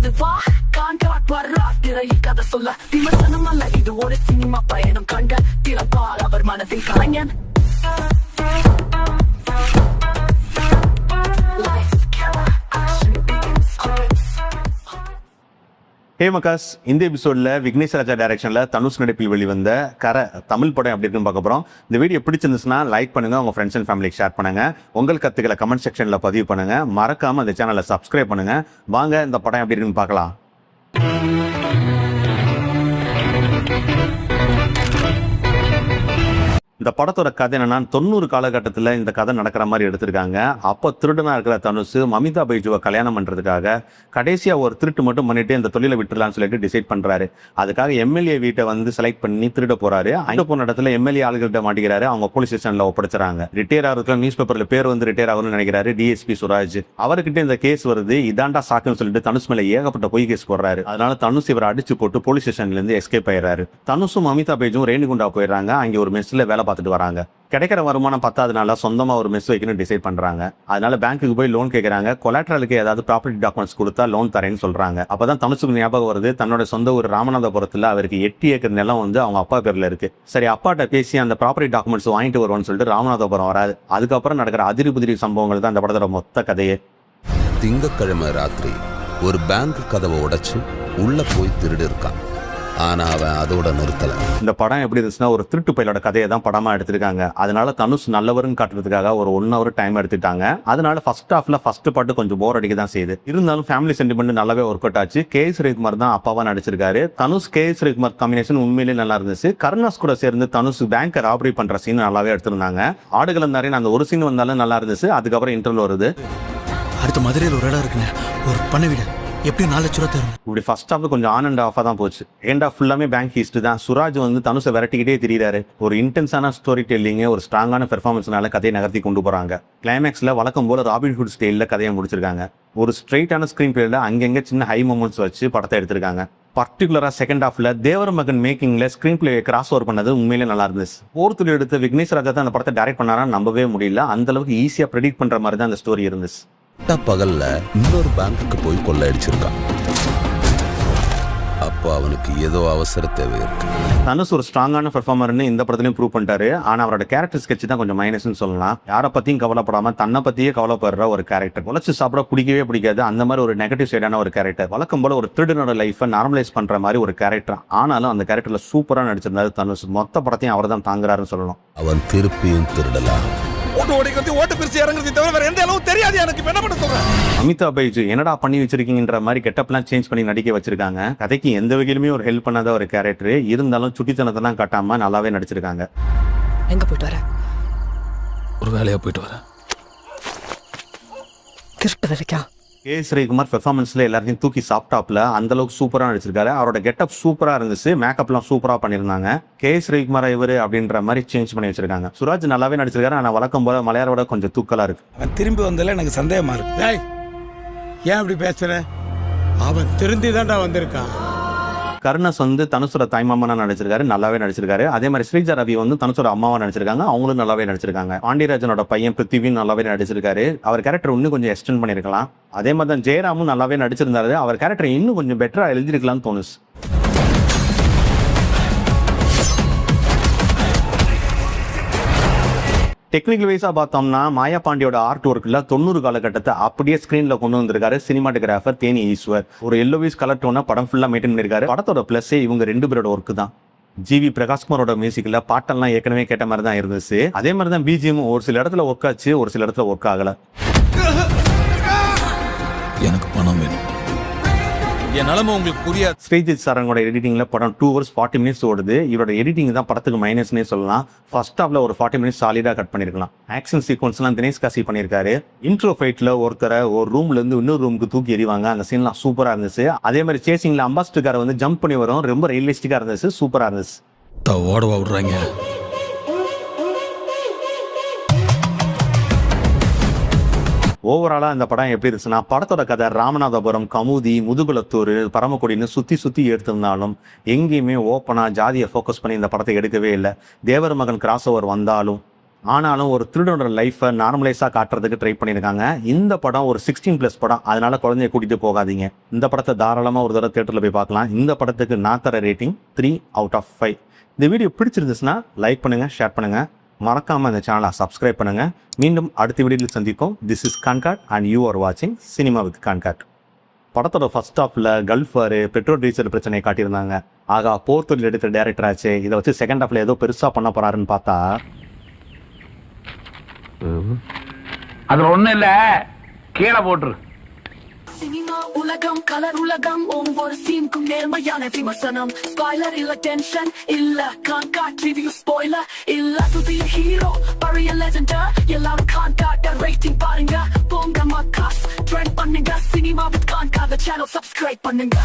அது வா கான்ட்ராக்ட் வர்றா திரையில் கதை சொல்ல விமர்சனம் அல்ல இது ஒரு சினிமா பயணம் கண்ட திறப்பால் அவர் மனதில் கலைஞன். ஹே மக்காஸ், இந்த எபிசோட்ல விக்னேஷ் ராஜா டைரக்ஷன்ல தனுஷ் நடிப்பில் வெளிவந்த கரை தமிழ் படம் எப்படி இருக்குன்னு பார்க்க போறோம். இந்த வீடியோ பிடிச்சிருந்துச்சுன்னா லைக் பண்ணுங்க, உங்க ஃப்ரெண்ட்ஸ் அண்ட் ஃபேமிலிக்கு ஷேர் பண்ணுங்க, உங்கள் கருத்துக்களை கமெண்ட் செக்ஷன்ல பதிவு பண்ணுங்க, மறக்காம இந்த சேனலை சப்ஸ்கிரைப் பண்ணுங்க. வாங்க இந்த படம் எப்படி இருக்குன்னு பார்க்கலாம். இந்த படத்தோட கதை என்னன்னா, 90 காலகட்டத்தில் இந்த கதை நடக்கிற மாதிரி எடுத்திருக்காங்க. அப்போ திருடனா இருக்கிற தனுஷ் மமிதா பைஜுவை கல்யாணம் பண்றதுக்காக கடைசியா ஒரு திருட்டு மட்டும் பண்ணிட்டு இந்த தொழிலை விட்டுலான்னு சொல்லிட்டு டிசைட் பண்றாரு. அதுக்காக எம்எல்ஏ வீட்டை வந்து செலக்ட் பண்ணி திருட போறாரு. அங்க போன இடத்துல எம்எல்ஏ ஆளுகிட்ட மாட்டிக்கிறாரு. அவங்க போலீஸ் ஸ்டேஷன்ல ஒப்படைச்சாங்க. ரிட்டையர் ஆகிறதுக்கு நியூஸ் பேப்பர்ல பேர் வந்து ரிட்டையர் ஆகணும்னு நினைக்கிறாரு டிஎஸ்பி சுராஜ். அவர்கிட்ட இந்த கேஸ் வருது. இதாண்டா சாக்குன்னு சொல்லிட்டு தனுஷ் மேல ஏகப்பட்ட பொய் கேஸ் போடுறாரு. அதனால தனுஷ் இவரை அடிச்சு போட்டு போலீஸ் ஸ்டேஷன்ல இருந்து எஸ்கேப் ஆயிடுறாரு. தனுஷும் மமிதா பைஜும் ரேணிகுண்டா போயிடுறாங்க. அங்க ஒரு மெஸ்ல வேலை பார்த்துட்டு வராங்க. கிடைக்கிற வருமானம் பத்தாதனால சொந்தமா ஒரு மெஸ் வைக்கணும்னு டிசைட் பண்றாங்க. அதனால பேங்க்குக்கு போய் லோன் கேட்கறாங்க. கொலாட்ரலுக்கு ஏதாவது ப்ராப்பர்ட்டி டாக்குமெண்ட்ஸ் கொடுத்தா லோன் தரேன்னு சொல்றாங்க. அப்பதான் தனுஷுக்கு ஞாபகம் வருது, தன்னோட சொந்த ஒரு ராமநாதபுரத்துல அவருக்கு 8 ஏக்கர் நிலம் வந்து அவங்க அப்பா பேர்ல இருக்கு. சரி, அப்பாட்ட பேசி அந்த ப்ராப்பர்ட்டி டாக்குமெண்ட்ஸ் வாங்கிட்டு வருவோம்னு சொல்லிட்டு ராமநாதபுரம் வராது. அதுக்கப்புறம் நடக்கிற அதிரி புதிரி சம்பவங்கள் தான் அந்த படத்தோட மொத்த கதையே. திங்கக்கிழமை ராத்திரி ஒரு பேங்க் கதவை உடைச்சு உள்ள போய் திருடு இருக்கான். ஆனா அவன் அதோட நிறுத்தல. இந்த படம் எப்படி இருந்துச்சுன்னா, ஒரு திருட்டு பையலோட கதையை தான் படமா எடுத்திருக்காங்க. அதனால தனுஷ் நல்லவருன்னு காட்டுறதுக்காக ஒரு 1 hour டைம் எடுத்துட்டாங்க. அதனால ஃபர்ஸ்ட் ஹாஃப்ல ஃபர்ஸ்ட் பாட்டு கொஞ்சம் போர் அடிக்க தான் செய்யுது. இருந்தாலும் ஃபேமிலி சென்டிமெண்ட் நல்லாவே ஒர்க் அவுட் ஆச்சு. கே.எஸ். ரவிக்குமார் தான் அப்பாவா நடிச்சிருக்காரு. தனுஷ் கே.எஸ். ரவிக்குமார் காம்பினேஷன் உண்மையிலேயே நல்லா இருந்துச்சு. கருணாஸ் கூட சேர்ந்து தனுஷ் பேங்கை ராபரி பண்ற சீன் நல்லாவே எடுத்திருந்தாங்க. ஆடுகளம் நிறைய அந்த ஒரு சீன் வந்தாலும் நல்லா இருந்துச்சு. அதுக்கப்புறம் இன்டர்வல் வருது. அடுத்த மதுரையில் ஒரு இடம் இருக்குங்க, ஒரு பண்ண வீடு, எப்படி 4 லட்ச ரூபா தரும். இப்படி ஃபர்ஸ்ட் ஹாஃப் கொஞ்சம் ஆன் அண்ட் ஆஃபாக தான் போச்சு. எண்ட் ஆஃப் ஃபுல்லாமே பேங்க் ஹிஸ்ட் தான். சுராஜ் வந்து தனுஷை விரட்டிக்கிட்டே தெரியுறாரு. ஒரு இன்டென்ஸான ஸ்டோரி டெல்லிங், ஒரு ஸ்ட்ராங்கான பெர்ஃபார்மன்ஸ்னால கதையை நகர்த்தி கொண்டு போறாங்க. கிளைமேக்ஸ்ல வழக்கம் போல ராபின்ஹுட் ஸ்டைலில் கதையை முடிச்சிருக்காங்க. ஒரு ஸ்ட்ரெயிட்டான ஸ்கிரீன் பிளேல அங்கங்க சின்ன ஹை மூமெண்ட்ஸ் வச்சு படத்தை எடுத்திருக்காங்க. பர்டிகுலரா செகண்ட் ஹாஃப்ல தேவர் மகன் மேக்கிங்ல ஸ்கிரீன் பிளே கிராஸ் ஓவர் பண்ணது உண்மையிலே நல்லா இருந்துச்சு. போர்த்துல எடுத்த விக்னேஷ் ராஜா தான் அந்த படத்தை டைரக்ட் பண்ணாரா நம்பவே முடியல. அந்த அளவுக்கு ஈஸியா ப்ரெடிக்ட் பண்ற மாதிரி தான் அந்த ஸ்டோரி இருந்துச்சு. பகல்ல இன்னொரு பேங்குக்கு போய் கொள்ளையடிச்சிருக்கான். அப்போ அவனுக்கு ஏதோ அவசர தேவை இருக்கு. தனுஷ் ஒரு ஸ்ட்ராங்கான பெர்ஃபார்மர்னு இந்த படத்துலையும் ப்ரூவ் பண்ணிட்டாரு. ஆனா அவரோட கேரக்டர் ஸ்கெட்ச் தான் கொஞ்சம் மைனஸ்னு சொல்லலாம். யாரை பத்தியும் கவலைப்படாம தன்னை பத்தியே கவலைப்படுற ஒரு கேரக்டர். உழைச்சு சாப்பிட பிடிக்கவே பிடிக்காது. அந்த மாதிரி ஒரு நெகட்டிவ் சைடான ஒரு கேரக்டர். வழக்கம் போல ஒரு திருடனோட லைஃபை நார்மலைஸ் பண்ற மாதிரி ஒரு கேரக்டர். ஆனாலும் அந்த கேரக்டர்ல சூப்பரா நடிச்சிருந்தாரு தனுஷ். மொத்த படத்தையும் அவர் தான் தாங்குறாருன்னு சொல்லணும். அவன் திருப்பியும் திருடலாம். அமிதா பைஜு என்னடா பண்ணி வச்சிருக்கீங்கன்ற மாதிரி கெட்டப்லாம் சேஞ்ச் பண்ணி நடிக்க வச்சிருக்காங்க. கதைக்கு எந்த வகையிலுமே ஒரு ஹெல்ப் பண்ணாத ஒரு கேரக்டர். இருந்தாலும் சுட்டித்தனத்தெல்லாம் காட்டாம நல்லாவே நடிச்சிருக்காங்க. எங்க போயிட்டு வர? ஒரு வேலையா போயிட்டு வர. திருட்டு வேலைக்கா? கே.எஸ். ரவிக்குமார் பெர்ஃபார்மன்ஸ்ல எல்லாத்தையும் தூக்கி சாப்டாப்ல அந்த அளவுக்கு சூப்பரா நடிச்சிருக்காரு. அவரோட கெட்டப் சூப்பரா இருந்துச்சு. மேக்கப்லாம் சூப்பரா பண்ணிருந்தாங்க. கே.எஸ். ரவிக்குமார் இவரு அப்படின்ற மாதிரி சேஞ்ச் பண்ணி வச்சிருக்காங்க. சுராஜ் நல்லாவே நடிச்சிருக்காரு. ஆனா வழக்கம் போல மலையாளோட கொஞ்சம் தூக்கலா இருக்கு. அவன் திரும்பி வந்ததுல எனக்கு சந்தேகமா இருக்கு. ஏன் அப்படி பேசுற? அவன் திருந்தி தான்டா வந்திருக்கான். கருணாஸ் வந்து தனுஷோட தாய்மாமனா நடிச்சிருக்காரு. நல்லாவே நடிச்சிருக்காரு. அதே மாதிரி ஸ்ரீஜா ரவி வந்து தனுஷோட அம்மாவா நடிச்சிருக்காங்க. அவங்களும் நல்லாவே நடிச்சிருக்காங்க. பாண்டியராஜனோட பையன் பிருத்திவியும் நல்லாவே நடிச்சிருக்காரு. அவர் கேரக்டர் இன்னும் கொஞ்சம் எக்ஸ்டெண்ட் பண்ணிருக்கலாம். அதே மாதிரி தான் ஜெயராமும் நல்லாவே நடிச்சிருந்தாரு. அவர் கேரக்டர் இன்னும் கொஞ்சம் பெட்டரா எழுதிருக்கலாம்னு தோணுச்சு. டெக்னிக்கல் வைஸா பார்த்தோம்னா மாயா பாண்டியோட ஆர்ட் ஒர்க்ல 90 காலகட்டத்தை அப்படியே ஸ்கிரீன்ல கொண்டு வந்திருக்காரு சினிமாட்டோகிராஃபர் தேனி ஈஸ்வர். ஒரு எல்லோவிஸ் கலர் டோனை படம் ஃபுல்லா மெயின்டைன் பண்ணிருக்காரு. படத்தோட பிளஸ்ஸே இவங்க 2 பேரோட ஒர்க் தான். ஜிவி பிரகாஷ்குமாரோட மியூசிக்ல பாட்டெல்லாம் ஏற்கனவே கேட்ட மாதிரி தான் இருந்துச்சு. அதே மாதிரி தான் பிஜிஎம் ஒரு சில இடத்துல ஒர்க் ஆச்சு, ஒரு சில இடத்துல ஒர்க் ஆகல. எனக்கு பணம் வேணும். என் நிலைமை உங்களுக்கு புரியாது. ஸ்ரீஜித் சாரங்கோட எடிட்டிங்ல படம் 2 hours 40 minutes ஓடுது. இவரோட எடிட்டிங் தான் படத்துக்கு மைனஸ்னே சொல்லலாம். ஃபர்ஸ்ட் ஹாஃப்ல ஒரு 40 minutes சாலிடா கட் பண்ணிருக்கலாம். ஆக்ஷன் சீக்வன்ஸ்லாம் தினேஷ் காசி பண்ணிருக்காரு. இன்ட்ரோ ஃபைட்ல ஒருத்தரை ஒரு ரூம்ல இருந்து இன்னொரு ரூமுக்கு தூக்கி எறிவாங்க. அந்த சீன்லாம் சூப்பரா இருந்துச்சு. அதே மாதிரி சேசிங்ல அம்பாஸ்டர் காரை வந்து ஜம்ப் பண்ணி வரும். ரொம்ப ரியலிஸ்டிக்கா இருந்துச்சு. சூப்பரா இருந்துச்சு. ஓடவா விடுறாங்க. ஓவராலா இந்த படம் எப்படி இருந்துச்சுன்னா, படத்தோட கதை ராமநாதபுரம், கமுதி, முதுகுளத்தூர், பரமக்குடின்னு சுத்தி எடுத்திருந்தாலும் எங்கேயுமே ஓப்பனா ஜாதியை ஃபோக்கஸ் பண்ணி இந்த படத்தை எடுக்கவே இல்லை. தேவர் மகன் கிராஸ் ஓவர் வந்தாலும் ஆனாலும் ஒரு திருடனோட லைஃப்பை நார்மலைஸாக காட்டுறதுக்கு ட்ரை பண்ணியிருக்காங்க. இந்த படம் ஒரு 16+ படம், அதனால குழந்தைய கூட்டிட்டு போகாதீங்க. இந்த படத்தை தாராளமாக ஒரு தடவை தியேட்டரில் போய் பார்க்கலாம். இந்த படத்துக்கு நான் தர ரேட்டிங் 3/5. இந்த வீடியோ பிடிச்சிருந்துச்சுன்னா லைக் பண்ணுங்க, ஷேர் பண்ணுங்க, மறக்காம இந்த சேனலை சப்ஸ்கிரைப் பண்ணுங்க. மீண்டும் அடுத்த வீடியோவில் சந்திப்போம். திஸ் இஸ் கான்காட் அண்ட் யூ ஆர் வாட்சிங் சினிமா வித் கான்காட். படத்தோட ஃபர்ஸ்ட் ஹாஃப்ல கல்ஃப் வார், பெட்ரோல் டீசல் பிரச்சனையை காட்டியிருந்தாங்க. ஆகா, போர் தொழில் எடுத்த டேரக்டர் ஆச்சு, இதை வச்சு செகண்ட் ஹாஃப்ல ஏதோ பெருசா பண்ண போறாருன்னு பார்த்தா அதுல ஒண்ணு இல்ல, கீழே போட்டுரு. சினிமா உலகம், கலர் உலகம், ஒவ்வொரு சீனுக்கும் நேர்மையான விமர்சனம். ஸ்பாய்லர் இல்ல, டென்ஷன் இல்ல, கான்காட் ரிவ்யூ ஸ்பாய்லர் இல்ல. புதிய ஹீரோ, பழைய லெஜெண்டர், எல்லாரும் கான்காட் ரேட்டிங் பாருங்க. போங்க மக்காஸ், ட்ரெண்ட் பண்ணுங்க. சினிமா வித் கான்காட் சேனல் சப்ஸ்கிரைப் பண்ணுங்க.